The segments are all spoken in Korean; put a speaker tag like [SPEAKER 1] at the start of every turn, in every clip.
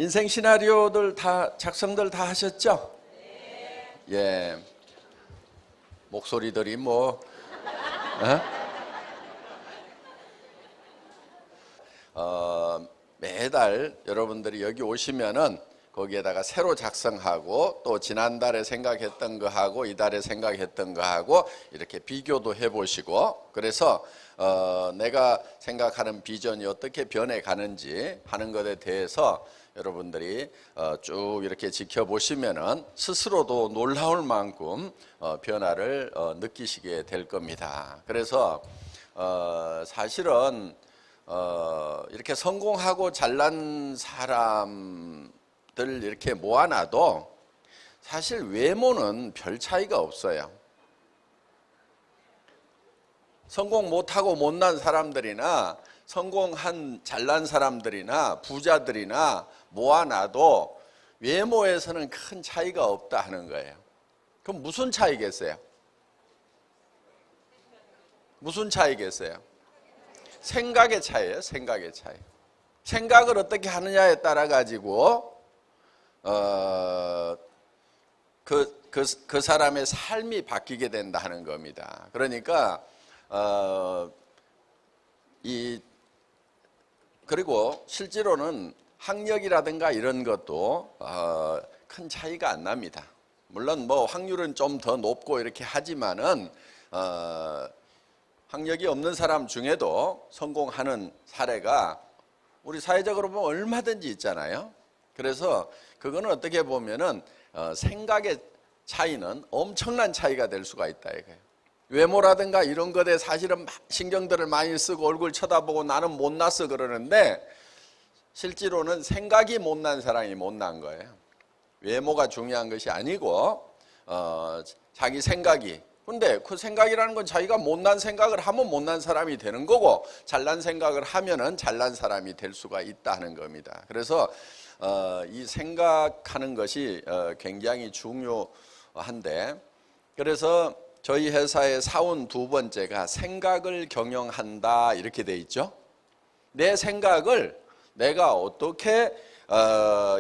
[SPEAKER 1] 인생 시나리오들 다 작성들 다 하셨죠? 예. 목소리들이 뭐 매달 여러분들이 여기 오시면은 거기에다가 새로 작성하고 또 지난달에 생각했던 거하고 이달에 생각했던 거하고 이렇게 비교도 해보시고, 그래서 내가 생각하는 비전이 어떻게 변해가는지 하는 것에 대해서 여러분들이 쭉 이렇게 지켜보시면은 스스로도 놀라울 만큼 변화를 느끼시게 될 겁니다. 그래서 사실은 이렇게 성공하고 잘난 사람들 이렇게 모아놔도 사실 외모는 별 차이가 없어요. 성공 못하고 못난 사람들이나 성공한 잘난 사람들이나 부자들이나 모아놔도 외모에서는 큰 차이가 없다 하는 거예요. 그럼 무슨 차이겠어요? 무슨 차이겠어요? 생각의 차이예요. 생각의 차이. 생각을 어떻게 하느냐에 따라 가지고 그 사람의 삶이 바뀌게 된다 하는 겁니다. 그러니까 그리고 실제로는 학력이라든가 이런 것도 큰 차이가 안 납니다. 물론 뭐 확률은 좀 더 높고 이렇게 하지만은 학력이 없는 사람 중에도 성공하는 사례가 우리 사회적으로 보면 얼마든지 있잖아요. 그래서 그거는 어떻게 보면은 생각의 차이는 엄청난 차이가 될 수가 있다 이거예요. 외모라든가 이런 것에 사실은 신경들을 많이 쓰고 얼굴 쳐다보고 나는 못났어 그러는데 실제로는 생각이 못난 사람이 못난 거예요. 외모가 중요한 것이 아니고 자기 생각이. 근데 그 생각이라는 건 자기가 못난 생각을 하면 못난 사람이 되는 거고 잘난 생각을 하면은 잘난 사람이 될 수가 있다는 겁니다. 그래서 이 생각하는 것이 굉장히 중요한데, 그래서 저희 회사의 사원 두 번째가 생각을 경영한다 이렇게 돼 있죠. 내 생각을 내가 어떻게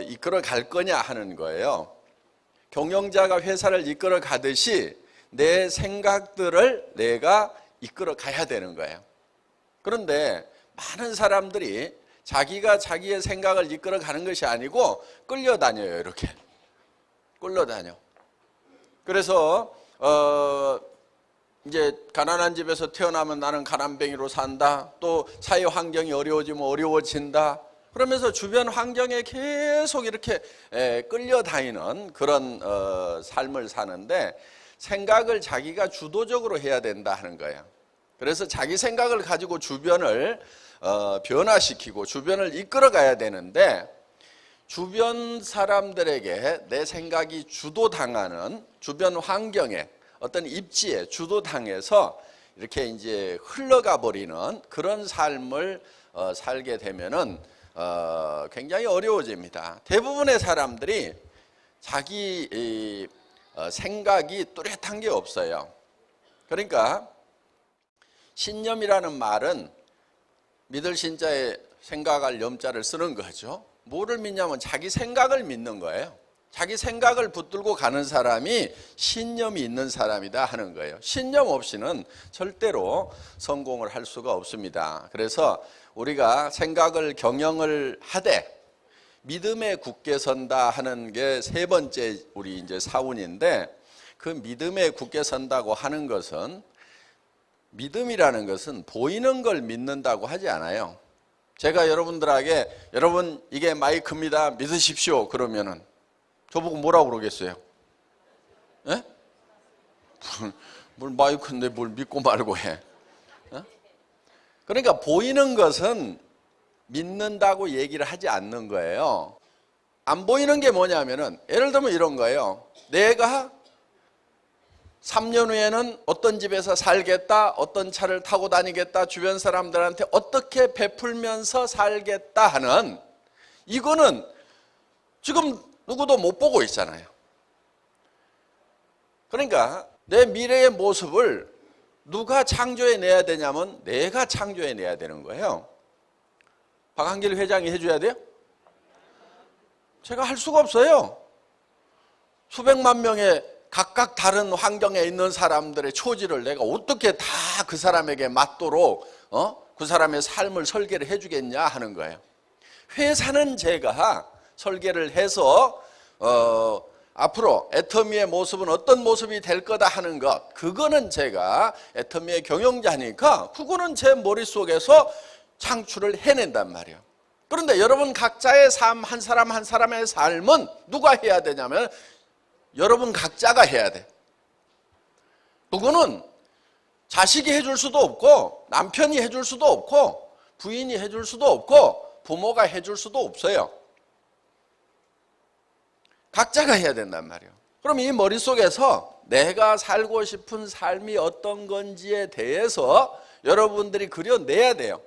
[SPEAKER 1] 이끌어 갈 거냐 하는 거예요. 경영자가 회사를 이끌어 가듯이 내 생각들을 내가 이끌어 가야 되는 거예요. 그런데 많은 사람들이 자기가 자기의 생각을 이끌어 가는 것이 아니고 끌려다녀요. 이렇게 끌려다녀. 그래서 이제 가난한 집에서 태어나면 나는 가난뱅이로 산다. 또 사회 환경이 어려워지면 어려워진다. 그러면서 주변 환경에 계속 이렇게 끌려다니는 그런 삶을 사는데 생각을 자기가 주도적으로 해야 된다 하는 거예요. 그래서 자기 생각을 가지고 주변을 변화시키고 주변을 이끌어 가야 되는데 주변 사람들에게 내 생각이 주도당하는 주변 환경에 어떤 입지에 주도당해서 이렇게 이제 흘러가 버리는 그런 삶을 살게 되면은 굉장히 어려워집니다. 대부분의 사람들이 자기 생각이 뚜렷한 게 없어요. 그러니까 신념이라는 말은 믿을 신자에 생각할 염자를 쓰는 거죠. 뭐를 믿냐면 자기 생각을 믿는 거예요. 자기 생각을 붙들고 가는 사람이 신념이 있는 사람이다 하는 거예요. 신념 없이는 절대로 성공을 할 수가 없습니다. 그래서 우리가 생각을 경영을 하되 믿음에 굳게 선다 하는 게 세 번째 우리 이제 사운인데, 그 믿음에 굳게 선다고 하는 것은, 믿음이라는 것은 보이는 걸 믿는다고 하지 않아요. 제가 여러분들에게 여러분 이게 마이크입니다 믿으십시오 그러면은 저보고 뭐라고 그러겠어요? 예? 뭘 마이크인데 뭘 믿고 말고 해? 그러니까 보이는 것은 믿는다고 얘기를 하지 않는 거예요. 안 보이는 게 뭐냐면은 예를 들면 이런 거예요. 내가 3년 후에는 어떤 집에서 살겠다, 어떤 차를 타고 다니겠다, 주변 사람들한테 어떻게 베풀면서 살겠다 하는, 이거는 지금 누구도 못 보고 있잖아요. 그러니까 내 미래의 모습을 누가 창조해내야 되냐면 내가 창조해내야 되는 거예요. 박한길 회장이 해줘야 돼요? 제가 할 수가 없어요. 수백만 명의 각각 다른 환경에 있는 사람들의 처지를 내가 어떻게 다 그 사람에게 맞도록 그 사람의 삶을 설계를 해주겠냐 하는 거예요. 회사는 제가 설계를 해서 앞으로 애터미의 모습은 어떤 모습이 될 거다 하는 것, 그거는 제가 애터미의 경영자니까 그거는 제 머릿속에서 창출을 해낸단 말이에요. 그런데 여러분 각자의 삶, 한 사람 한 사람의 삶은 누가 해야 되냐면 여러분 각자가 해야 돼. 그거는 자식이 해줄 수도 없고 남편이 해줄 수도 없고 부인이 해줄 수도 없고 부모가 해줄 수도 없어요. 각자가 해야 된단 말이에요. 그럼 이 머릿속에서 내가 살고 싶은 삶이 어떤 건지에 대해서 여러분들이 그려내야 돼요.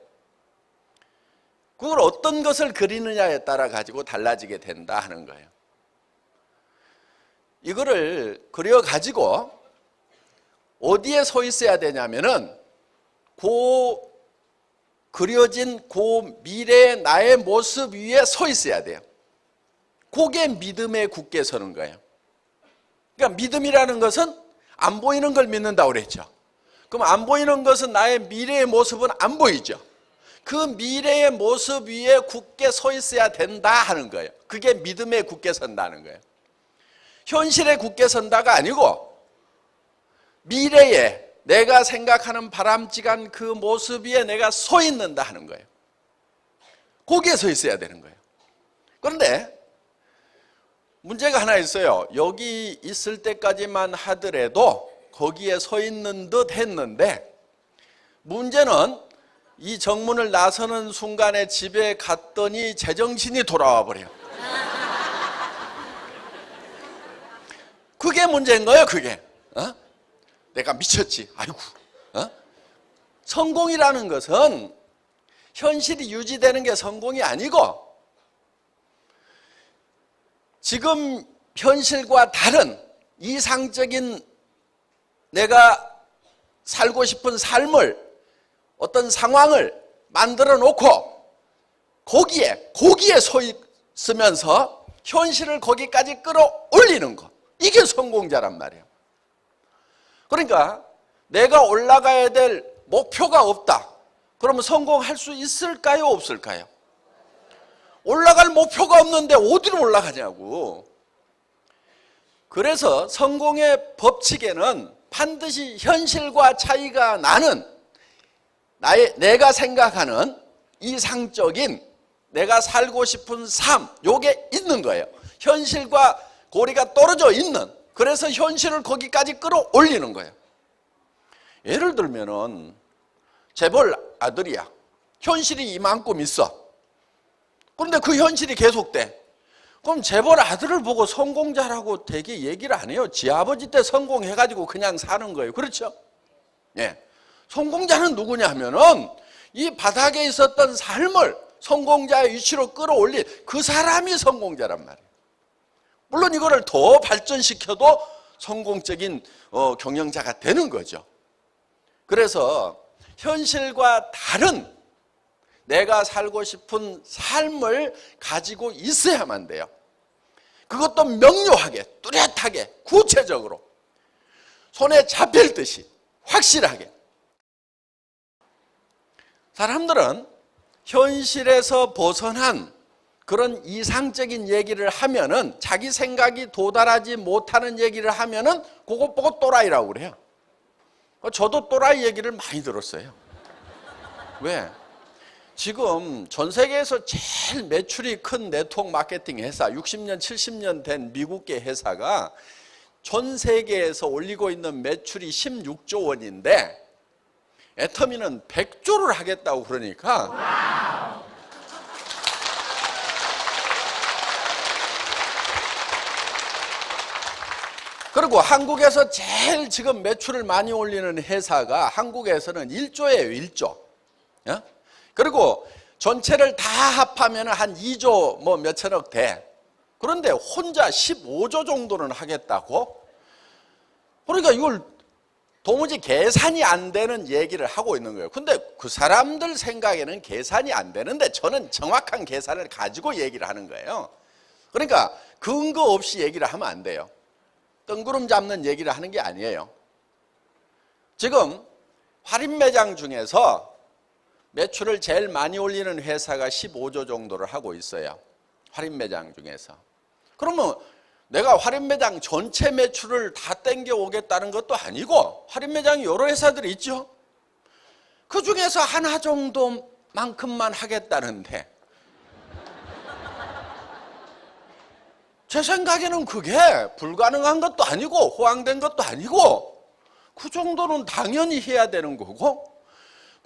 [SPEAKER 1] 그걸 어떤 것을 그리느냐에 따라 가지고 달라지게 된다 하는 거예요. 이거를 그려가지고 어디에 서 있어야 되냐면은 그려진 미래의 나의 모습 위에 서 있어야 돼요. 그게 믿음에 굳게 서는 거예요. 그러니까 믿음이라는 것은 안 보이는 걸 믿는다고 그랬죠. 그럼 안 보이는 것은 나의 미래의 모습은 안 보이죠. 그 미래의 모습 위에 굳게 서 있어야 된다 하는 거예요. 그게 믿음에 굳게 선다는 거예요. 현실에 굳게 선다가 아니고 미래에 내가 생각하는 바람직한 그 모습 위에 내가 서 있는다 하는 거예요. 거기에 서 있어야 되는 거예요. 그런데 문제가 하나 있어요. 여기 있을 때까지만 하더라도 거기에 서 있는 듯 했는데 문제는 이 정문을 나서는 순간에 집에 갔더니 제정신이 돌아와 버려요. 그게 문제인 거예요. 그게 내가 미쳤지. 아이고. 성공이라는 것은 현실이 유지되는 게 성공이 아니고 지금 현실과 다른 이상적인 내가 살고 싶은 삶을 어떤 상황을 만들어 놓고 거기에 서 있으면서 현실을 거기까지 끌어올리는 것, 이게 성공자란 말이에요. 그러니까 내가 올라가야 될 목표가 없다. 그러면 성공할 수 있을까요? 없을까요? 올라갈 목표가 없는데 어디로 올라가냐고. 그래서 성공의 법칙에는 반드시 현실과 차이가 나는 내가 생각하는 이상적인 내가 살고 싶은 삶, 요게 있는 거예요. 현실과 고리가 떨어져 있는, 그래서 현실을 거기까지 끌어올리는 거예요. 예를 들면은 재벌 아들이야. 현실이 이만큼 있어. 그런데 그 현실이 계속돼. 그럼 재벌 아들을 보고 성공자라고 되게 얘기를 안 해요. 지 아버지 때 성공해가지고 그냥 사는 거예요. 그렇죠? 예. 성공자는 누구냐 하면은 이 바닥에 있었던 삶을 성공자의 위치로 끌어올린 그 사람이 성공자란 말이에요. 물론 이거를 더 발전시켜도 성공적인 경영자가 되는 거죠. 그래서 현실과 다른 내가 살고 싶은 삶을 가지고 있어야만 돼요. 그것도 명료하게, 뚜렷하게, 구체적으로 손에 잡힐 듯이 확실하게. 사람들은 현실에서 벗어난 그런 이상적인 얘기를 하면은, 자기 생각이 도달하지 못하는 얘기를 하면은 그것 보고 또라이라고 그래요. 저도 또라이 얘기를 많이 들었어요. 왜? 지금 전 세계에서 제일 매출이 큰 네트워크 마케팅 회사, 60년, 70년 된 미국계 회사가 전 세계에서 올리고 있는 매출이 16조 원인데 애터미는 100조를 하겠다고 그러니까 그리고 한국에서 제일 지금 매출을 많이 올리는 회사가 한국에서는 1조예요. 1조. 그리고 전체를 다 합하면 한 2조 뭐 몇천억 돼. 그런데 혼자 15조 정도는 하겠다고? 그러니까 이걸 도무지 계산이 안 되는 얘기를 하고 있는 거예요. 근데 그 사람들 생각에는 계산이 안 되는데 저는 정확한 계산을 가지고 얘기를 하는 거예요. 그러니까 근거 없이 얘기를 하면 안 돼요. 뜬구름 잡는 얘기를 하는 게 아니에요. 지금 할인매장 중에서 매출을 제일 많이 올리는 회사가 15조 정도를 하고 있어요. 할인매장 중에서. 그러면 내가 할인매장 전체 매출을 다 땡겨오겠다는 것도 아니고 할인매장이 여러 회사들이 있죠. 그 중에서 하나 정도만큼만 하겠다는데 제 생각에는 그게 불가능한 것도 아니고 호황된 것도 아니고 그 정도는 당연히 해야 되는 거고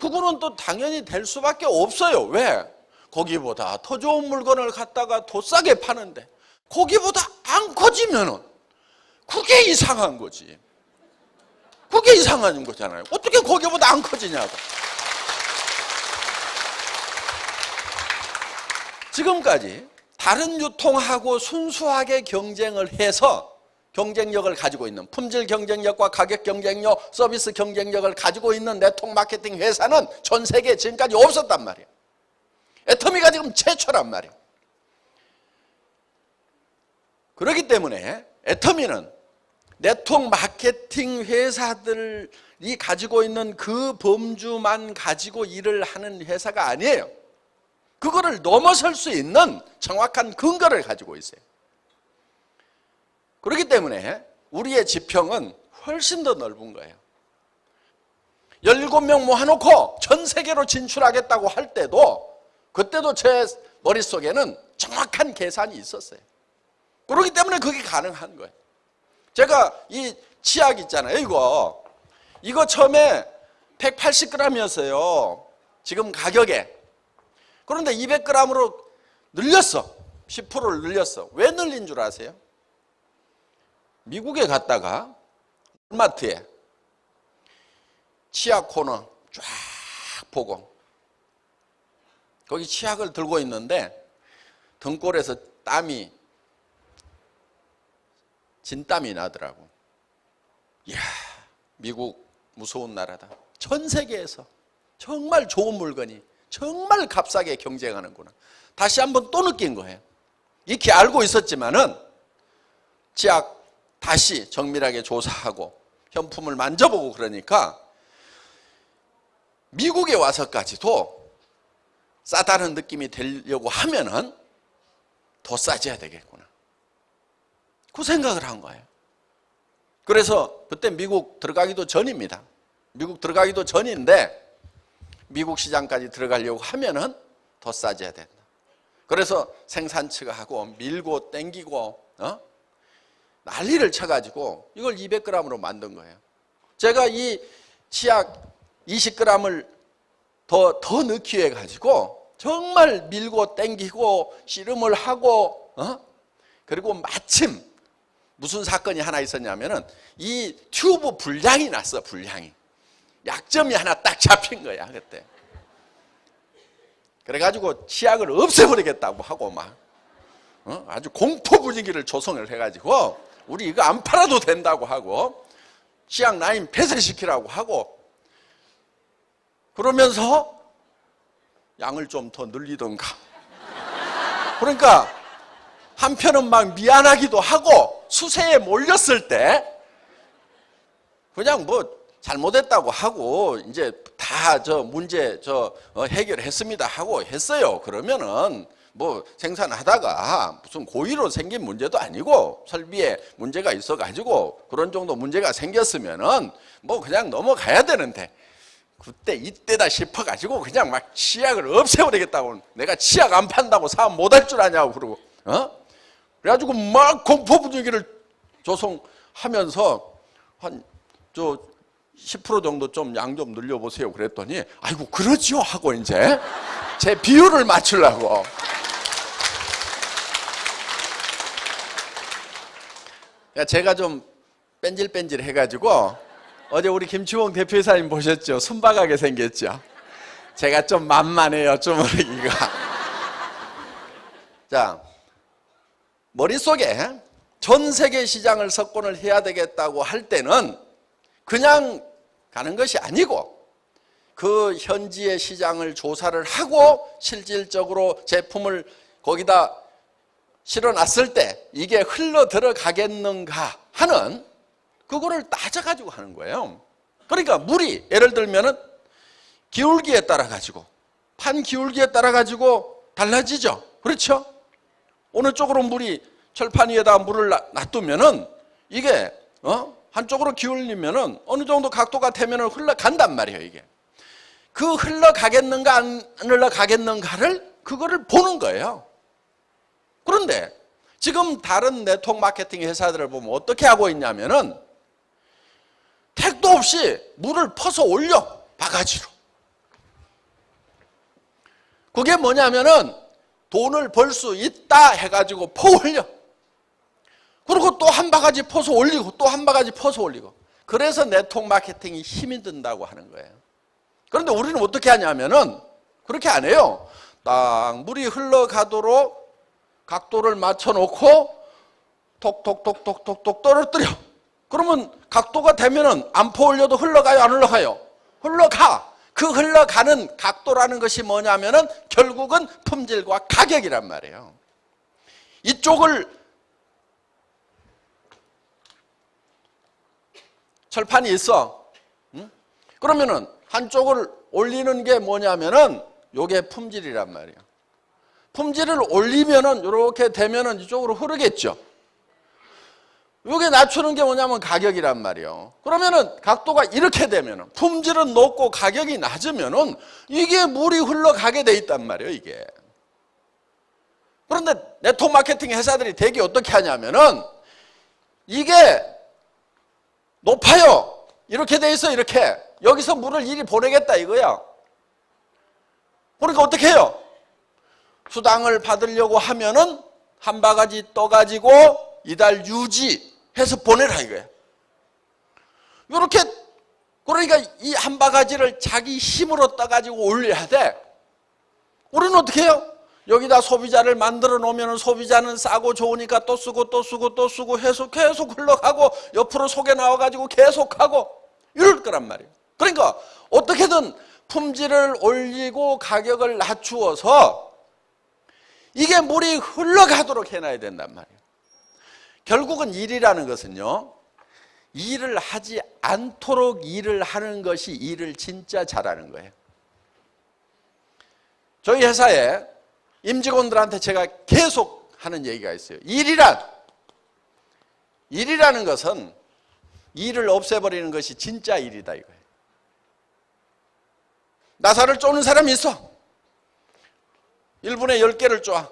[SPEAKER 1] 그거는 또 당연히 될 수밖에 없어요. 왜? 거기보다 더 좋은 물건을 갖다가 더 싸게 파는데 거기보다 안 커지면은 그게 이상한 거지. 그게 이상한 거잖아요. 어떻게 거기보다 안 커지냐고. 지금까지 다른 유통하고 순수하게 경쟁을 해서 경쟁력을 가지고 있는 품질 경쟁력과 가격 경쟁력, 서비스 경쟁력을 가지고 있는 네트워크 마케팅 회사는 전 세계에 지금까지 없었단 말이에요. 애터미가 지금 최초란 말이에요. 그렇기 때문에 애터미는 네트워크 마케팅 회사들이 가지고 있는 그 범주만 가지고 일을 하는 회사가 아니에요. 그거를 넘어설 수 있는 정확한 근거를 가지고 있어요. 그렇기 때문에 우리의 지평은 훨씬 더 넓은 거예요. 17명 모아놓고 전 세계로 진출하겠다고 할 때도 그때도 제 머릿속에는 정확한 계산이 있었어요. 그렇기 때문에 그게 가능한 거예요. 제가 이 치약 있잖아요. 이거 처음에 180g이었어요. 지금 가격에. 그런데 200g으로 늘렸어. 10%를 늘렸어. 왜 늘린 줄 아세요? 미국에 갔다가 마트에 치약 코너 쫙 보고 거기 치약을 들고 있는데 등골에서 땀이 진땀이 나더라고. 이야, 미국 무서운 나라다. 전 세계에서 정말 좋은 물건이 정말 값싸게 경쟁하는구나. 다시 한번 또 느낀 거예요. 익히 알고 있었지만은 치약 다시 정밀하게 조사하고 현품을 만져보고 그러니까 미국에 와서까지도 싸다는 느낌이 들려고 하면은 더 싸져야 되겠구나. 그 생각을 한 거예요. 그래서 그때 미국 들어가기도 전입니다. 미국 들어가기도 전인데 미국 시장까지 들어가려고 하면은 더 싸져야 된다. 그래서 생산처가 하고 밀고 땡기고 난리를 쳐가지고 이걸 200g으로 만든 거예요. 제가 이 치약 20g을 더 넣기 위해 가지고 정말 밀고 땡기고 씨름을 하고 그리고 마침 무슨 사건이 하나 있었냐면은 이 튜브 불량이 났어. 불량이. 약점이 하나 딱 잡힌 거야 그때. 그래가지고 치약을 없애버리겠다고 하고 막 아주 공포 분위기를 조성을 해가지고 우리 이거 안 팔아도 된다고 하고 치약 라인 폐쇄시키라고 하고 그러면서 양을 좀 더 늘리던가. 그러니까 한편은 막 미안하기도 하고 수세에 몰렸을 때 그냥 뭐 잘못했다고 하고 이제 다 문제 해결했습니다 하고 했어요. 그러면은 뭐 생산하다가 무슨 고의로 생긴 문제도 아니고 설비에 문제가 있어가지고 그런 정도 문제가 생겼으면은 뭐 그냥 넘어가야 되는데 그때 이때다 싶어가지고 그냥 막 치약을 없애버리겠다고. 내가 치약 안 판다고 사업 못할 줄 아냐고 그러고 그래가지고 막 공포 분위기를 조성하면서 한 10% 정도 좀 양 좀 늘려보세요 그랬더니 아이고 그러지요 하고 이제 제 비율을 맞추려고. 제가 좀 뺀질뺀질 해가지고 어제 우리 김치홍 대표이사님 보셨죠? 순박하게 생겼죠? 제가 좀 만만해요 주머니가. 자, 머릿속에 전 세계 시장을 석권을 해야 되겠다고 할 때는 그냥 가는 것이 아니고 그 현지의 시장을 조사를 하고 실질적으로 제품을 거기다 실어놨을 때 이게 흘러 들어가겠는가 하는 그거를 따져가지고 하는 거예요. 그러니까 물이 예를 들면은 기울기에 따라 가지고 판 기울기에 따라 가지고 달라지죠. 그렇죠? 어느 쪽으로 물이 철판 위에다 물을 놔두면은 이게 한쪽으로 기울리면은 어느 정도 각도가 되면은 흘러간단 말이에요. 이게 그 흘러가겠는가 안 흘러가겠는가를 그거를 보는 거예요. 그런데 지금 다른 네트워크 마케팅 회사들을 보면 어떻게 하고 있냐면은 택도 없이 물을 퍼서 올려 바가지로. 그게 뭐냐면은 돈을 벌 수 있다 해가지고 퍼 올려. 그리고 또 한 바가지 퍼서 올리고 또 한 바가지 퍼서 올리고. 그래서 네트워크 마케팅이 힘이 든다고 하는 거예요. 그런데 우리는 어떻게 하냐면은 그렇게 안 해요. 딱 물이 흘러가도록 각도를 맞춰놓고 톡톡톡톡톡톡 떨어뜨려. 그러면 각도가 되면은 안 퍼 올려도 흘러가요, 안 흘러가요? 흘러가. 그 흘러가는 각도라는 것이 뭐냐면은 결국은 품질과 가격이란 말이에요. 이쪽을 철판이 있어. 그러면은 한쪽을 올리는 게 뭐냐면은 요게 품질이란 말이에요. 품질을 올리면은 이렇게 되면은 이쪽으로 흐르겠죠. 요게 낮추는 게 뭐냐면 가격이란 말이에요. 그러면은 각도가 이렇게 되면은 품질은 높고 가격이 낮으면은 이게 물이 흘러가게 돼 있단 말이에요, 이게. 그런데 네트워크 마케팅 회사들이 되게 어떻게 하냐면은 이게 높아요. 이렇게 돼 있어, 이렇게. 여기서 물을 이리 보내겠다 이거야. 그러니까 어떻게 해요? 수당을 받으려고 하면은 한 바가지 떠가지고 이달 유지해서 보내라 이거야. 이렇게 그러니까 이 한 바가지를 자기 힘으로 떠가지고 올려야 돼. 우리는 어떻게 해요? 여기다 소비자를 만들어 놓으면 소비자는 싸고 좋으니까 또 쓰고 또 쓰고 또 쓰고 해서 계속 흘러가고 옆으로 속에 나와가지고 계속하고 이럴 거란 말이에요. 그러니까 어떻게든 품질을 올리고 가격을 낮추어서 이게 물이 흘러가도록 해놔야 된단 말이에요. 결국은 일이라는 것은요, 일을 하지 않도록 일을 하는 것이 일을 진짜 잘하는 거예요. 저희 회사에 임직원들한테 제가 계속 하는 얘기가 있어요. 일이라는 것은 일을 없애버리는 것이 진짜 일이다 이거예요. 나사를 쪼는 사람이 있어. 1분에 10개를 쪼아.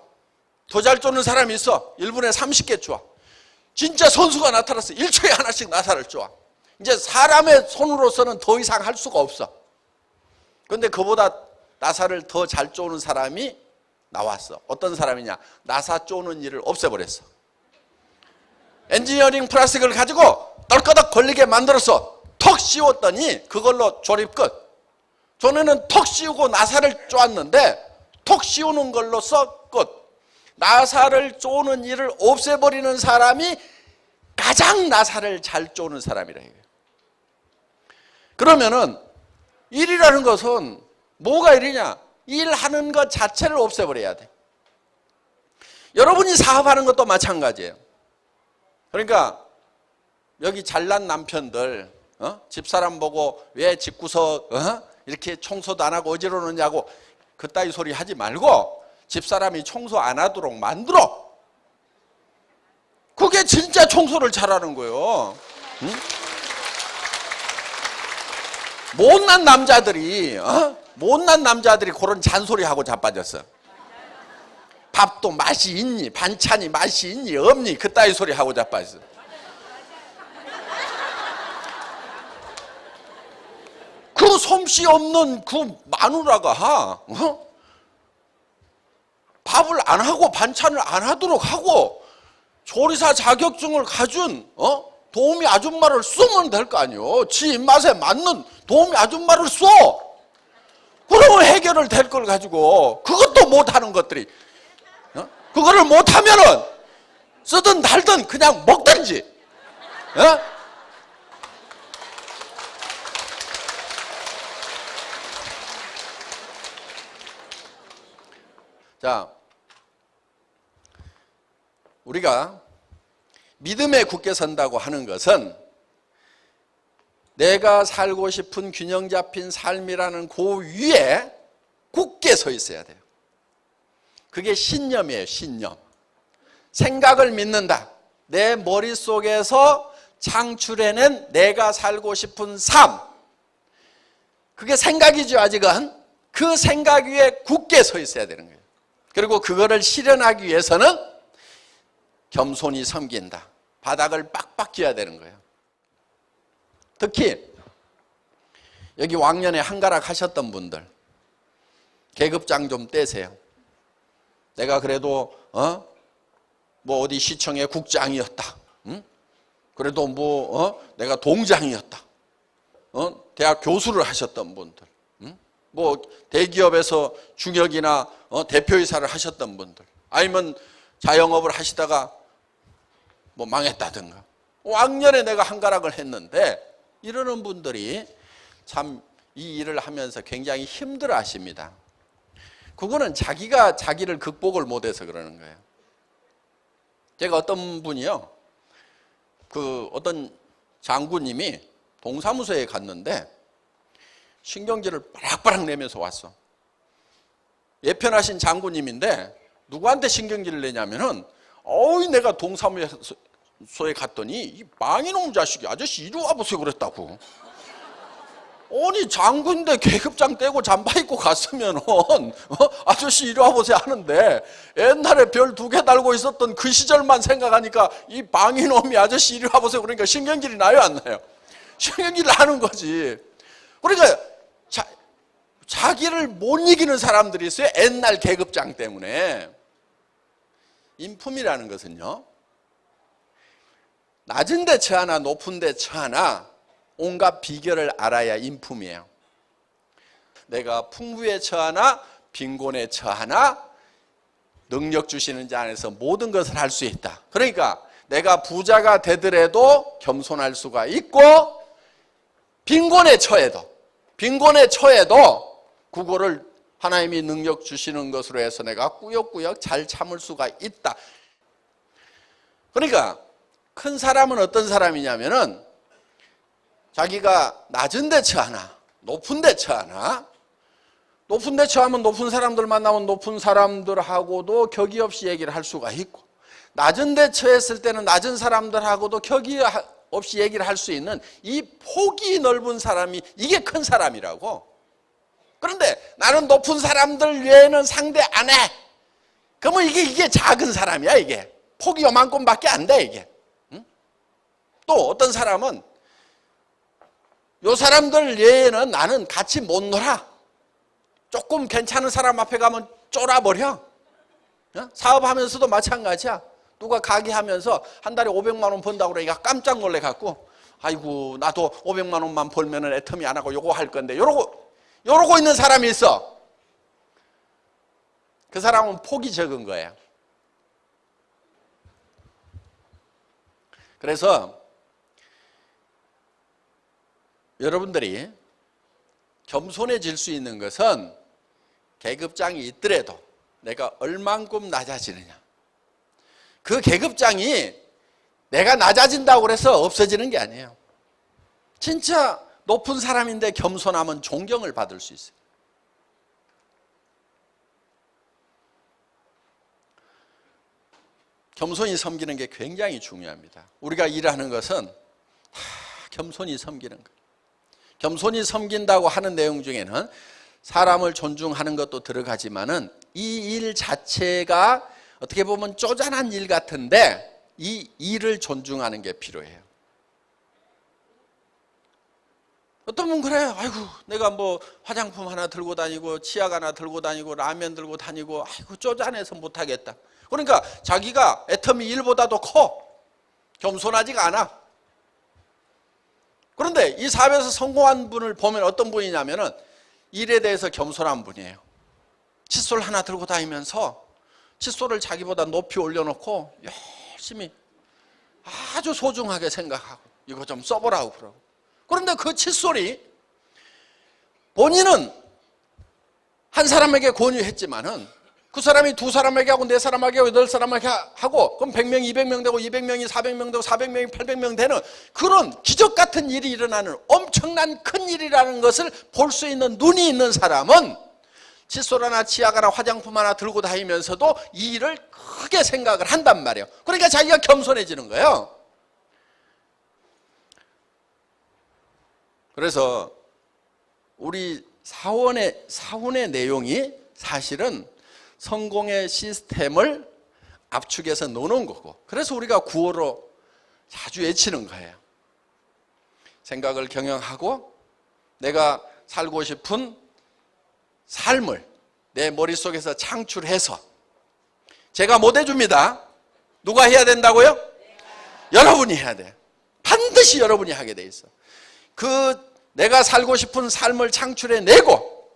[SPEAKER 1] 더 잘 쪼는 사람이 있어. 1분에 30개 쪼아. 진짜 선수가 나타났어. 1초에 하나씩 나사를 쪼아. 이제 사람의 손으로서는 더 이상 할 수가 없어. 그런데 그보다 나사를 더 잘 쪼는 사람이 나왔어. 어떤 사람이냐? 나사 쪼는 일을 없애버렸어. 엔지니어링 플라스틱을 가지고 떨거덕 걸리게 만들어서 턱 씌웠더니 그걸로 조립 끝. 전에는 턱 씌우고 나사를 쪼았는데 턱 씌우는 걸로써 끝. 나사를 쪼는 일을 없애버리는 사람이 가장 나사를 잘 쪼는 사람이라 이거예요. 그러면은 일이라는 것은 뭐가 일이냐? 일하는 것 자체를 없애버려야 돼. 여러분이 사업하는 것도 마찬가지예요. 그러니까 여기 잘난 남편들 집사람 보고 왜 집구석 이렇게 청소도 안 하고 어지러우냐고 그따위 소리 하지 말고 집사람이 청소 안 하도록 만들어. 그게 진짜 청소를 잘하는 거예요. 응? 못난 남자들이 그런 잔소리하고 자빠졌어. 밥도 맛이 있니? 반찬이 맛이 있니? 없니? 그따위 소리 하고 자빠졌어. 그 솜씨 없는 그 마누라가 밥을 안 하고 반찬을 안 하도록 하고 조리사 자격증을 가진 도우미 아줌마를 쓰면 될 거 아니에요. 지 입맛에 맞는 도우미 아줌마를 써. 그러면 해결을 될 걸 가지고 그것도 못하는 것들이 그거를 못하면은 쓰든 달든 그냥 먹든지. 자, 우리가 믿음에 굳게 선다고 하는 것은 내가 살고 싶은 균형 잡힌 삶이라는 그 위에 굳게 서 있어야 돼요. 그게 신념이에요. 신념. 생각을 믿는다. 내 머릿속에서 창출해낸 내가 살고 싶은 삶. 그게 생각이죠. 아직은. 그 생각 위에 굳게 서 있어야 되는 거예요. 그리고 그거를 실현하기 위해서는 겸손히 섬긴다. 바닥을 빡빡 쥐어야 되는 거예요. 특히 여기 왕년에 한가락 하셨던 분들 계급장 좀 떼세요. 내가 그래도 뭐 어디 시청의 국장이었다. 응? 그래도 내가 동장이었다. 대학 교수를 하셨던 분들, 응? 뭐 대기업에서 중역이나 대표이사를 하셨던 분들, 아니면 자영업을 하시다가 뭐 망했다든가. 왕년에 내가 한가락을 했는데 이러는 분들이 참 이 일을 하면서 굉장히 힘들어 하십니다. 그거는 자기가 자기를 극복을 못해서 그러는 거예요. 제가 어떤 분이요, 어떤 장군님이 동사무소에 갔는데 신경질을 바락바락 내면서 왔어. 예편하신 장군님인데 누구한테 신경질을 내냐면은 내가 동사무소에 갔더니 이 망이놈 자식이 아저씨 이리 와보세요 그랬다고. 아니 장군인데 계급장 떼고 잠바 입고 갔으면 아저씨 이리 와보세요 하는데 옛날에 별 2개 달고 있었던 그 시절만 생각하니까 이 망이놈이 아저씨 이리 와보세요 그러니까 신경질이 나요 안 나요? 신경질이 나는 거지. 그러니까 자기를 못 이기는 사람들이 있어요. 옛날 계급장 때문에. 인품이라는 것은요, 낮은 데 처하나 높은 데 처하나 온갖 비결을 알아야 인품이에요. 내가 풍부에 처하나 빈곤에 처하나 능력 주시는 자 안에서 모든 것을 할 수 있다. 그러니까 내가 부자가 되더라도 겸손할 수가 있고 빈곤에 처해도 그거를 하나님이 능력 주시는 것으로 해서 내가 꾸역꾸역 잘 참을 수가 있다. 그러니까 큰 사람은 어떤 사람이냐면은 자기가 낮은 데 처하나 높은 데 처하나, 높은 데 처하면 높은 사람들 만나면 높은 사람들하고도 격의 없이 얘기를 할 수가 있고, 낮은 데 처했을 때는 낮은 사람들하고도 격의 없이 얘기를 할 수 있는 이 폭이 넓은 사람이 이게 큰 사람이라고. 그런데 나는 높은 사람들 외에는 상대 안 해. 그러면 이게 작은 사람이야. 이게 폭이 요만큼밖에 안 돼. 이게. 응? 또 어떤 사람은 요 사람들 외에는 나는 같이 못 놀아. 조금 괜찮은 사람 앞에 가면 쫄아버려. 사업하면서도 마찬가지야. 누가 가게 하면서 한 달에 500만 원 번다고 그러니까 깜짝 놀래갖고 아이고 나도 500만 원만 벌면은 애터미 안 하고 요거 할 건데 요러고 있는 사람이 있어. 그 사람은 폭이 적은 거예요. 그래서 여러분들이 겸손해질 수 있는 것은 계급장이 있더라도 내가 얼만큼 낮아지느냐. 그 계급장이 내가 낮아진다고 해서 없어지는 게 아니에요. 진짜 높은 사람인데 겸손하면 존경을 받을 수 있어요. 겸손히 섬기는 게 굉장히 중요합니다. 우리가 일하는 것은 겸손히 섬기는 거예요. 겸손히 섬긴다고 하는 내용 중에는 사람을 존중하는 것도 들어가지만은 이 일 자체가 어떻게 보면 쪼잔한 일 같은데 이 일을 존중하는 게 필요해요. 어떤 분은 그래요. 아이고 내가 뭐 화장품 하나 들고 다니고 치약 하나 들고 다니고 라면 들고 다니고 아이고 쪼잔해서 못하겠다. 그러니까 자기가 애터미 일보다도 커. 겸손하지가 않아. 그런데 이 사업에서 성공한 분을 보면 어떤 분이냐면은 일에 대해서 겸손한 분이에요. 칫솔 하나 들고 다니면서 칫솔을 자기보다 높이 올려놓고 열심히 아주 소중하게 생각하고 이거 좀 써보라고 그러고. 그런데 그 칫솔이 본인은 한 사람에게 권유했지만은 그 사람이 2사람에게 하고 4사람에게 하고 8사람에게 하고 그럼 100명, 200명 되고 200명이 400명 되고 400명이 800명 되는 그런 기적 같은 일이 일어나는 엄청난 큰 일이라는 것을 볼 수 있는 눈이 있는 사람은 칫솔 하나 치약 하나 화장품 하나 들고 다니면서도 이 일을 크게 생각을 한단 말이에요. 그러니까 자기가 겸손해지는 거예요. 그래서 우리 사원의 내용이 사실은 성공의 시스템을 압축해서 놓는 거고, 그래서 우리가 구호로 자주 외치는 거예요. 생각을 경영하고 내가 살고 싶은 삶을 내 머릿속에서 창출해서, 제가 못 해줍니다. 누가 해야 된다고요? 여러분이 해야 돼. 반드시 여러분이 하게 돼 있어. 내가 살고 싶은 삶을 창출해내고,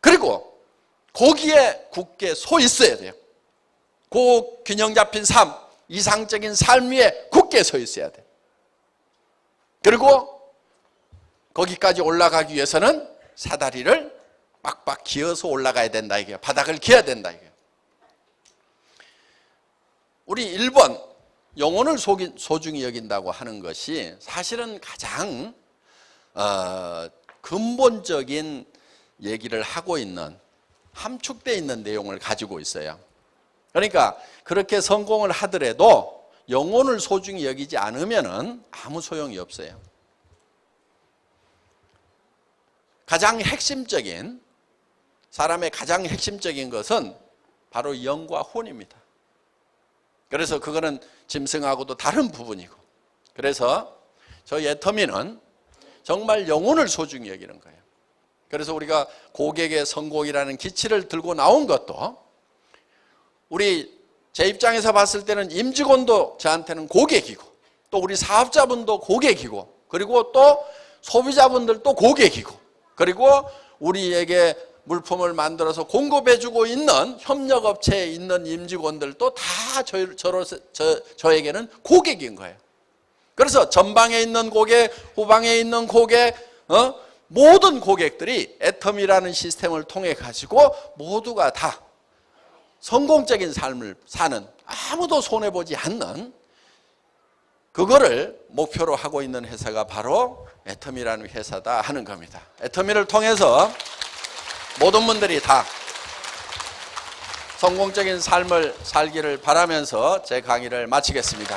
[SPEAKER 1] 그리고 거기에 굳게 서 있어야 돼요. 그 균형 잡힌 삶, 이상적인 삶 위에 굳게 서 있어야 돼. 그리고 거기까지 올라가기 위해서는 사다리를 빡빡 기어서 올라가야 된다 이게요. 바닥을 기어야 된다 이게요. 우리 1번 영혼을 소중히 여긴다고 하는 것이 사실은 가장 근본적인 얘기를 하고 있는, 함축되어 있는 내용을 가지고 있어요. 그러니까 그렇게 성공을 하더라도 영혼을 소중히 여기지 않으면 아무 소용이 없어요. 사람의 가장 핵심적인 것은 바로 영과 혼입니다. 그래서 그거는 짐승하고도 다른 부분이고, 그래서 저희 애터미는 정말 영혼을 소중히 여기는 거예요. 그래서 우리가 고객의 성공이라는 기치를 들고 나온 것도, 제 입장에서 봤을 때는 임직원도 저한테는 고객이고, 또 우리 사업자분도 고객이고, 그리고 또 소비자분들도 고객이고, 그리고 우리에게 물품을 만들어서 공급해주고 있는 협력업체에 있는 임직원들도 다 저에게는 고객인 거예요. 그래서 전방에 있는 고객, 후방에 있는 고객, 모든 고객들이 애터미라는 시스템을 통해 가지고 모두가 다 성공적인 삶을 사는, 아무도 손해보지 않는, 그거를 목표로 하고 있는 회사가 바로 애터미라는 회사다 하는 겁니다. 애터미를 통해서 모든 분들이 다 성공적인 삶을 살기를 바라면서 제 강의를 마치겠습니다.